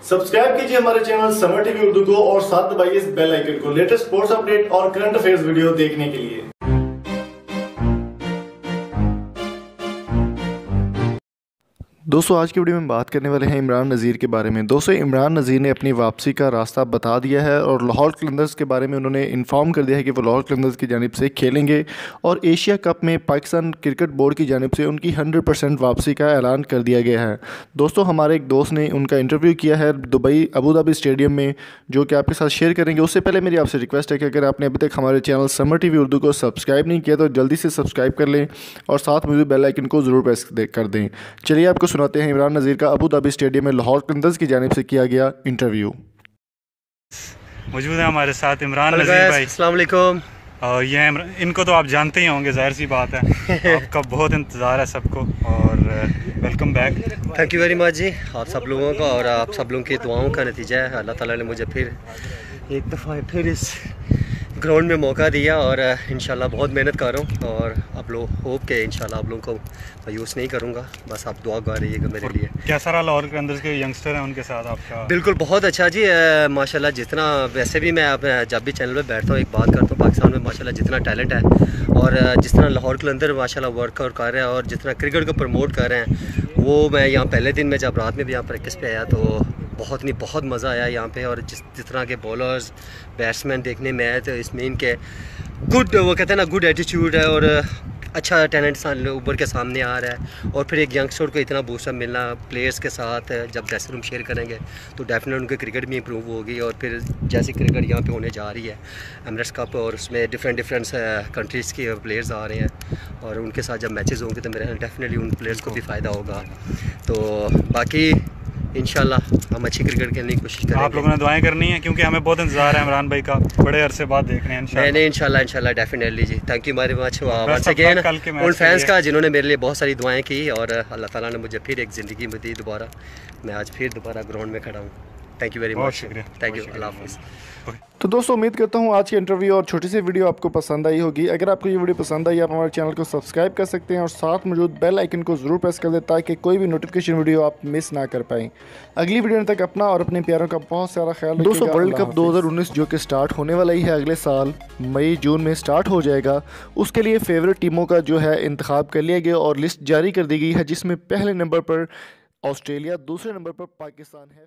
Subscribe कीजिए हमारे channel summer TV Urdu को और साथ दबाइए इस बेल आइकन को लेटेस्ट स्पोर्ट्स अपडेट और करंट अफेयर्स वीडियो देखने के लिए। दोस्तों आज की वीडियो में बात करने वाले हैं इमरान नज़ीर के बारे में। दोस्तों इमरान नज़ीर ने अपनी वापसी का रास्ता बता दिया है और लाहौर कलंदर्स के बारे में उन्होंने इन्फॉर्म कर दिया है कि वो लाहौर कलंदर्स की जानिब से खेलेंगे और एशिया कप में पाकिस्तान क्रिकेट बोर्ड की जानिब से उनकी 100% वापसी का ऐलान कर दिया गया है। दोस्तों हमारे एक दोस्त ने उनका इंटरव्यू किया है दुबई अबू धाबी स्टेडियम में, जो कि आपके साथ शेयर करेंगे। उससे पहले मेरी आपसे रिक्वेस्ट है कि अगर आपने अभी तक हमारे चैनल समर टीवी उर्दू को सब्सक्राइब नहीं किया तो जल्दी से सब्सक्राइब कर लें और साथ में बेल आइकन को ज़रूर प्रेस कर दें। चलिए आपको सुनाते हैं इमरान नज़ीर का अबू धाबी स्टेडियम में लाहौर कलंदर्स की जानिब से किया गया इंटरव्यू। मौजूद है हमारे साथ इमरान नज़ीर भाई। अस्सलाम वालेकुम। ये इनको तो आप जानते ही होंगे, जाहिर सी बात है आपका बहुत इंतज़ार है सबको और welcome back. Thank you very much जी, आप सब लोगों का और आप सब लोगों की दुआओं का नतीजा है। अल्लाह ताला ने मुझे फिर एक दफ़ा फिर इस ग्राउंड में मौका दिया और इंशाल्लाह बहुत मेहनत कर रहा हूँ और आप लोग होप के इंशाल्लाह आप लोगों को मायूस नहीं करूँगा। बस आप दुआ गा रहिएगा मेरे लिए। कैसा रहा लाहौर के अंदर के यंगस्टर हैं उनके साथ आपका? बिल्कुल बहुत अच्छा जी, माशाल्लाह जितना वैसे भी मैं जब भी चैनल पे बैठता हूँ एक बात करता हूँ, पाकिस्तान में माशाल्लाह जितना टैलेंट है और जिस तरह लाहौर कलंदर माशाल्लाह वर्कआउट कर रहे हैं और जितना क्रिकेट को प्रमोट कर रहे हैं, वो मैं यहाँ पहले दिन में जब रात में भी यहाँ प्रैक्टिस पे आया तो बहुत मज़ा आया यहाँ पे। और जिस तरह के बॉलर्स बैट्समैन देखने में आए तो इसमें इनके गुड, वो कहते हैं ना, गुड एटीट्यूड है और अच्छा टैलेंट उभर के सामने आ रहा है। और फिर एक यंगस्टर को इतना बूस्टअप मिलना प्लेयर्स के साथ, जब ड्रेसिंग रूम शेयर करेंगे तो डेफिनेट उनकी क्रिकेट भी इंप्रूव होगी। और फिर जैसी क्रिकेट यहाँ पे होने जा रही है एमरेट्स कप और उसमें डिफरेंट कंट्रीज़ के प्लेयर्स आ रहे हैं और उनके साथ जब मैचेस होंगे तो मेरे डेफिनेटली उन प्लेयर्स को भी फ़ायदा होगा। तो बाकी इंशाल्लाह हम अच्छी क्रिकेट खेलने की कोशिश करेंगे। आप लोगों ने दुआएं करनी है क्योंकि हमें बहुत इंतजार है इमरान भाई का, बड़े अरसे बाद देख रहे हैं। नहीं इंशाल्लाह डेफिनेटली जी, thank you very much once again उन फैंस का जिन्होंने मेरे लिए बहुत सारी दुआएं की और अल्लाह ताला ने मुझे फिर एक ज़िंदगी में दी दोबारा। मैं आज फिर दोबारा ग्राउंड में खड़ा हूँ। Thank you very much, thank you, अल्लाह हाफ़िज़। तो दोस्तों उम्मीद करता हूँ आज की इंटरव्यू और छोटी सी वीडियो आपको पसंद आई होगी। अगर आपको ये वीडियो पसंद आई आप हमारे चैनल को सब्सक्राइब कर सकते हैं और साथ मौजूद बेल आइकन को ज़रूर प्रेस कर दें ताकि कोई भी नोटिफिकेशन वीडियो आप मिस ना कर पाएँ। अगली वीडियो तक अपना और अपने प्यारों का बहुत सारा ख्याल रखिएगा। दोस्तों वर्ल्ड कप 2019 जो कि स्टार्ट होने वाला ही है अगले साल मई जून में स्टार्ट हो जाएगा, उसके लिए फेवरेट टीमों का जो है इंतखाब कर लिया गया और लिस्ट जारी कर दी गई है, जिसमें पहले नंबर पर ऑस्ट्रेलिया, दूसरे नंबर पर पाकिस्तान है।